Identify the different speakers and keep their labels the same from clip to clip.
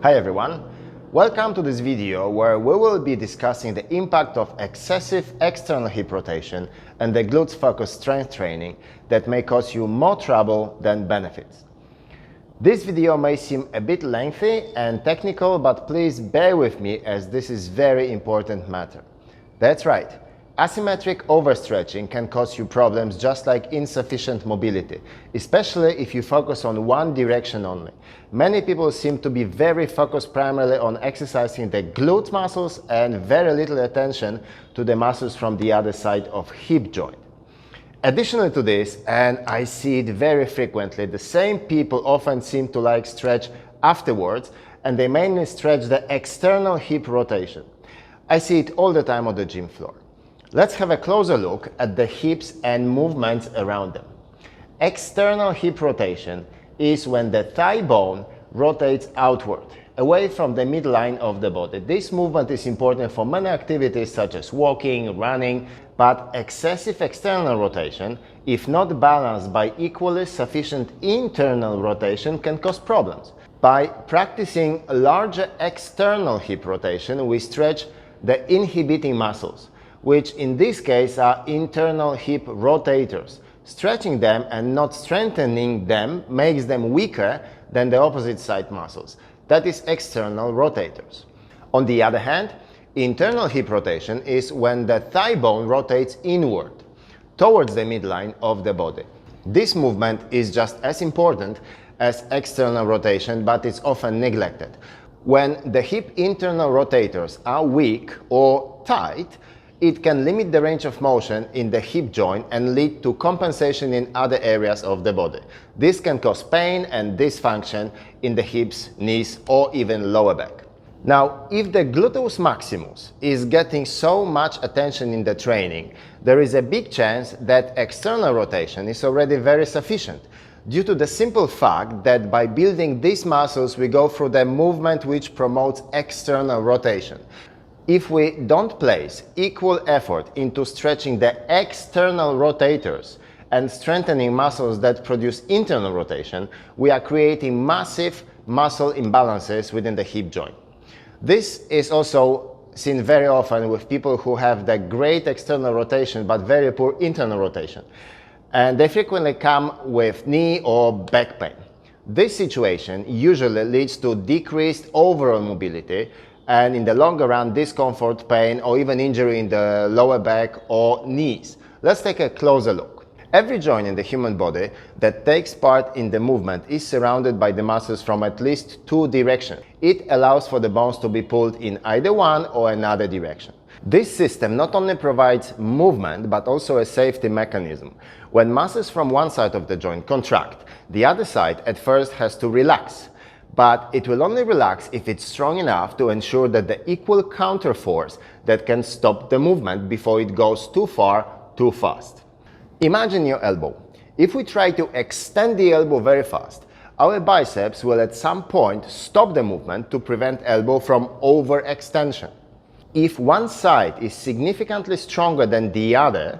Speaker 1: Hi everyone, welcome to this video where we will be discussing the impact of excessive external hip rotation and the glutes focused strength training that may cause you more trouble than benefits. This video may seem a bit lengthy and technical, but please bear with me as this is very important matter. That's right. Asymmetric overstretching can cause you problems just like insufficient mobility, especially if you focus on one direction only. Many people seem to be very focused primarily on exercising the glute muscles and very little attention to the muscles from the other side of hip joint. Additionally to this, and I see it very frequently, the same people often seem to like stretch afterwards, and they mainly stretch the external hip rotation. I see it all the time on the gym floor. Let's have a closer look at the hips and movements around them. External hip rotation is when the thigh bone rotates outward, away from the midline of the body. This movement is important for many activities such as walking, running, but excessive external rotation, if not balanced by equally sufficient internal rotation, can cause problems. By practicing larger external hip rotation, we stretch the inhibiting muscles, which in this case are internal hip rotators. Stretching them and not strengthening them makes them weaker than the opposite side muscles, that is external rotators. On the other hand, internal hip rotation is when the thigh bone rotates inward, towards the midline of the body. This movement is just as important as external rotation, but it's often neglected. When the hip internal rotators are weak or tight, it can limit the range of motion in the hip joint and lead to compensation in other areas of the body. This can cause pain and dysfunction in the hips, knees, or even lower back. Now, if the gluteus maximus is getting so much attention in the training, there is a big chance that external rotation is already very sufficient, due to the simple fact that by building these muscles we go through the movement which promotes external rotation. If we don't place equal effort into stretching the external rotators and strengthening muscles that produce internal rotation, we are creating massive muscle imbalances within the hip joint. This is also seen very often with people who have the great external rotation but very poor internal rotation. And they frequently come with knee or back pain. This situation usually leads to decreased overall mobility, and in the longer run, discomfort, pain, or even injury in the lower back or knees. Let's take a closer look. Every joint in the human body that takes part in the movement is surrounded by the muscles from at least two directions. It allows for the bones to be pulled in either one or another direction. This system not only provides movement, but also a safety mechanism. When muscles from one side of the joint contract, the other side at first has to relax. But it will only relax if it's strong enough to ensure that the equal counterforce that can stop the movement before it goes too far, too fast. Imagine your elbow. If we try to extend the elbow very fast, our biceps will at some point stop the movement to prevent elbow from overextension. If one side is significantly stronger than the other,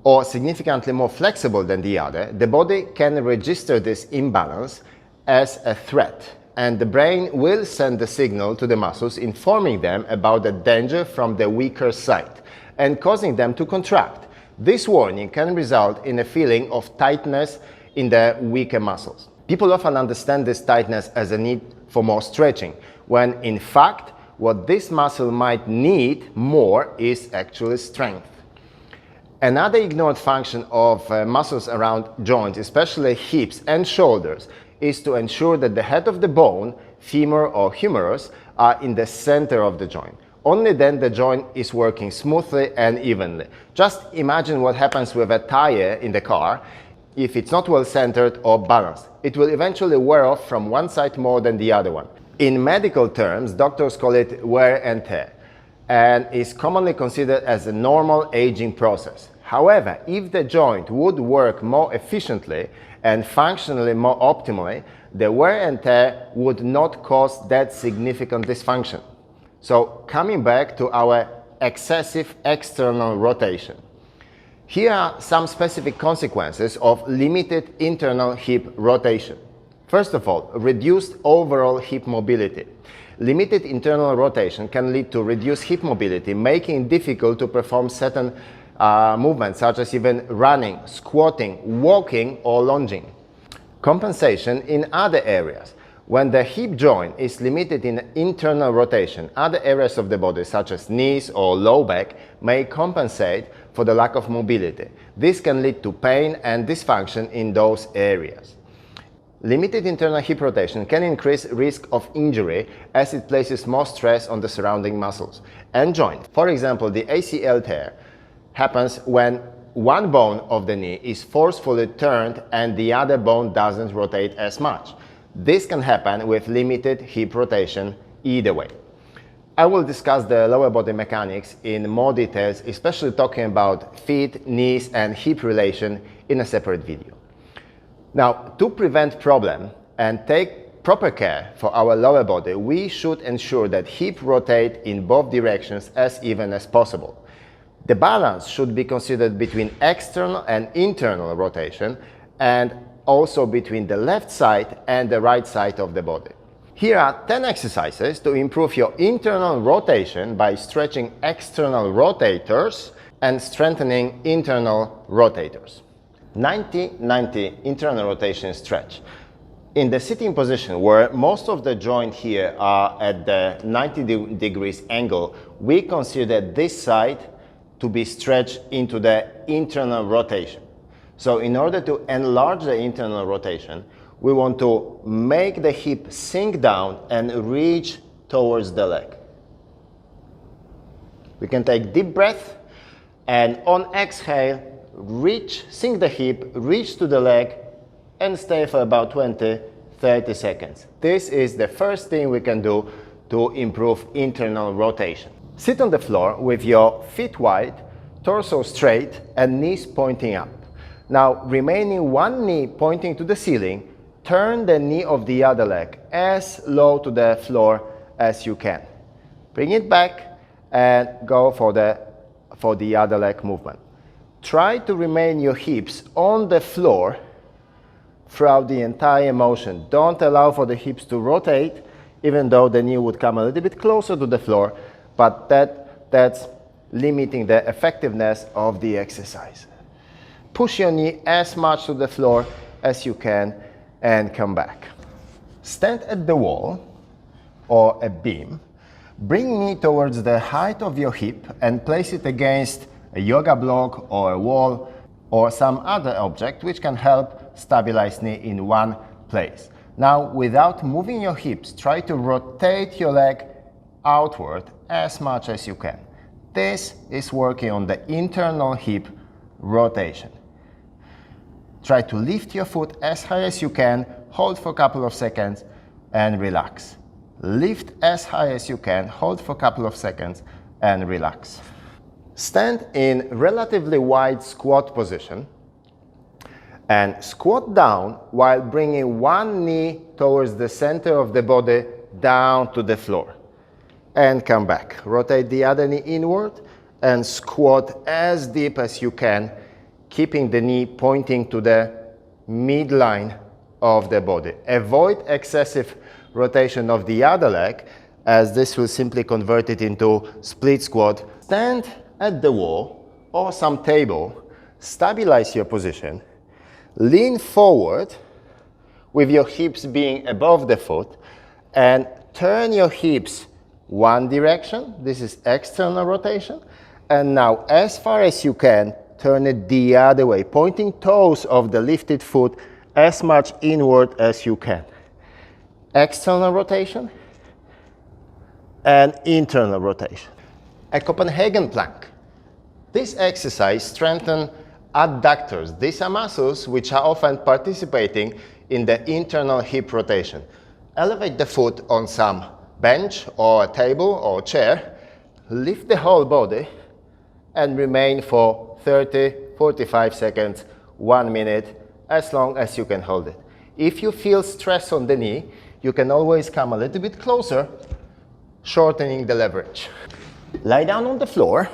Speaker 1: or significantly more flexible than the other, the body can register this imbalance as a threat, and the brain will send the signal to the muscles informing them about the danger from the weaker side and causing them to contract. This warning can result in a feeling of tightness in the weaker muscles. People often understand this tightness as a need for more stretching, when in fact what this muscle might need more is actually strength. Another ignored function of muscles around joints, especially hips and shoulders, is to ensure that the head of the bone, femur or humerus, are in the center of the joint. Only then the joint is working smoothly and evenly. Just imagine what happens with a tire in the car. If it's not well centered or balanced, it will eventually wear off from one side more than the other one. In medical terms, doctors call it wear and tear, and is commonly considered as a normal aging process. However, if the joint would work more efficiently and functionally more optimally, the wear and tear would not cause that significant dysfunction. So, coming back to our excessive external rotation. Here are some specific consequences of limited internal hip rotation. First of all, reduced overall hip mobility. Limited internal rotation can lead to reduced hip mobility, making it difficult to perform certain movements such as even running, squatting, walking or lunging. Compensation in other areas. When the hip joint is limited in internal rotation, other areas of the body such as knees or low back may compensate for the lack of mobility. This can lead to pain and dysfunction in those areas. Limited internal hip rotation can increase risk of injury as it places more stress on the surrounding muscles and joint. For example, the ACL tear happens when one bone of the knee is forcefully turned and the other bone doesn't rotate as much. This can happen with limited hip rotation either way. I will discuss the lower body mechanics in more details, especially talking about feet, knees and hip relation in a separate video. Now, to prevent problem and take proper care for our lower body, we should ensure that hip rotate in both directions as even as possible. The balance should be considered between external and internal rotation and also between the left side and the right side of the body. Here are 10 exercises to improve your internal rotation by stretching external rotators and strengthening internal rotators. 90-90 internal rotation stretch. In the sitting position where most of the joint here are at the 90 degrees angle, we consider this side to be stretched into the internal rotation. So in order to enlarge the internal rotation, we want to make the hip sink down and reach towards the leg. We can take deep breath and on exhale, sink the hip, reach to the leg and stay for about 20-30 seconds. This is the first thing we can do to improve internal rotation. Sit on the floor with your feet wide, torso straight and knees pointing up. Now, remaining one knee pointing to the ceiling, turn the knee of the other leg as low to the floor as you can. Bring it back and go for the other leg movement. Try to remain your hips on the floor throughout the entire motion. Don't allow for the hips to rotate, even though the knee would come a little bit closer to the floor, but that's limiting the effectiveness of the exercise. Push your knee as much to the floor as you can and come back. Stand at the wall or a beam. Bring knee towards the height of your hip and place it against a yoga block or a wall or some other object which can help stabilize knee in one place. Now, without moving your hips, try to rotate your leg outward as much as you can. This is working on the internal hip rotation. Try to lift your foot as high as you can, hold for a couple of seconds and relax. Lift as high as you can, hold for a couple of seconds and relax. Stand in relatively wide squat position and squat down while bringing one knee towards the center of the body down to the floor. And come back. Rotate the other knee inward and squat as deep as you can, keeping the knee pointing to the midline of the body. Avoid excessive rotation of the other leg, as this will simply convert it into split squat. Stand at the wall or some table, stabilize your position, lean forward with your hips being above the foot and turn your hips one direction. This is external rotation. And now as far as you can, turn it the other way, pointing toes of the lifted foot as much inward as you can. External rotation and internal rotation. A Copenhagen plank. This exercise strengthens adductors. These are muscles which are often participating in the internal hip rotation. Elevate the foot on some bench or a table or chair, lift the whole body and remain for 30-45 seconds, 1 minute, as long as you can hold it. If you feel stress on the knee, you can always come a little bit closer, shortening the leverage. Lie down on the floor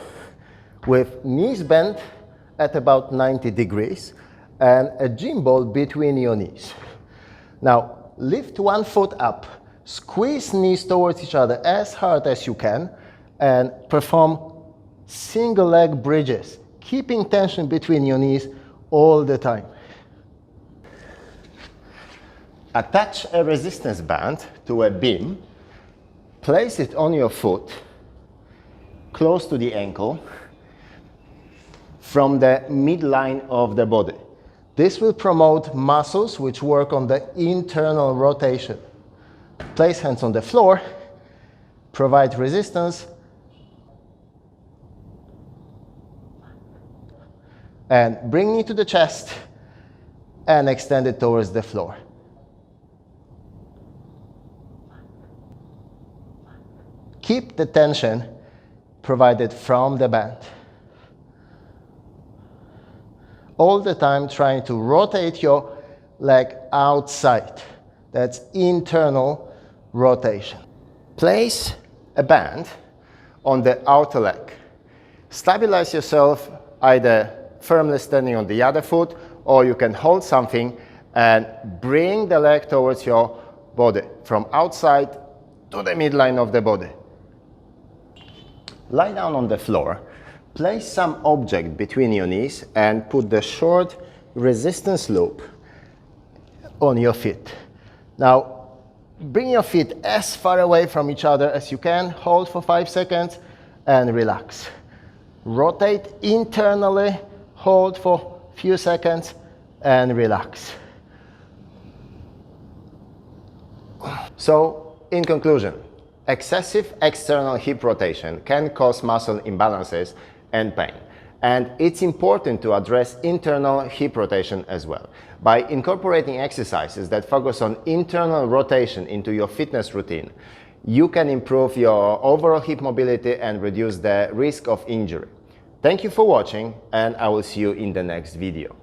Speaker 1: with knees bent at about 90 degrees and a gym ball between your knees. Now, lift one foot up, squeeze knees towards each other as hard as you can, and perform single leg bridges, keeping tension between your knees all the time. Attach a resistance band to a beam, place it on your foot, close to the ankle, from the midline of the body. This will promote muscles which work on the internal rotation. Place hands on the floor, provide resistance, and bring knee to the chest and extend it towards the floor. Keep the tension provided from the band. All the time trying to rotate your leg outside. That's internal rotation. Place a band on the outer leg. Stabilize yourself either firmly standing on the other foot, or you can hold something and bring the leg towards your body from outside to the midline of the body. Lie down on the floor, place some object between your knees and put the short resistance loop on your feet. Now, bring your feet as far away from each other as you can, hold for 5 seconds and relax. Rotate internally, hold for a few seconds and relax. So, in conclusion, excessive external hip rotation can cause muscle imbalances and pain. And it's important to address internal hip rotation as well. By incorporating exercises that focus on internal rotation into your fitness routine, you can improve your overall hip mobility and reduce the risk of injury. Thank you for watching, and I will see you in the next video.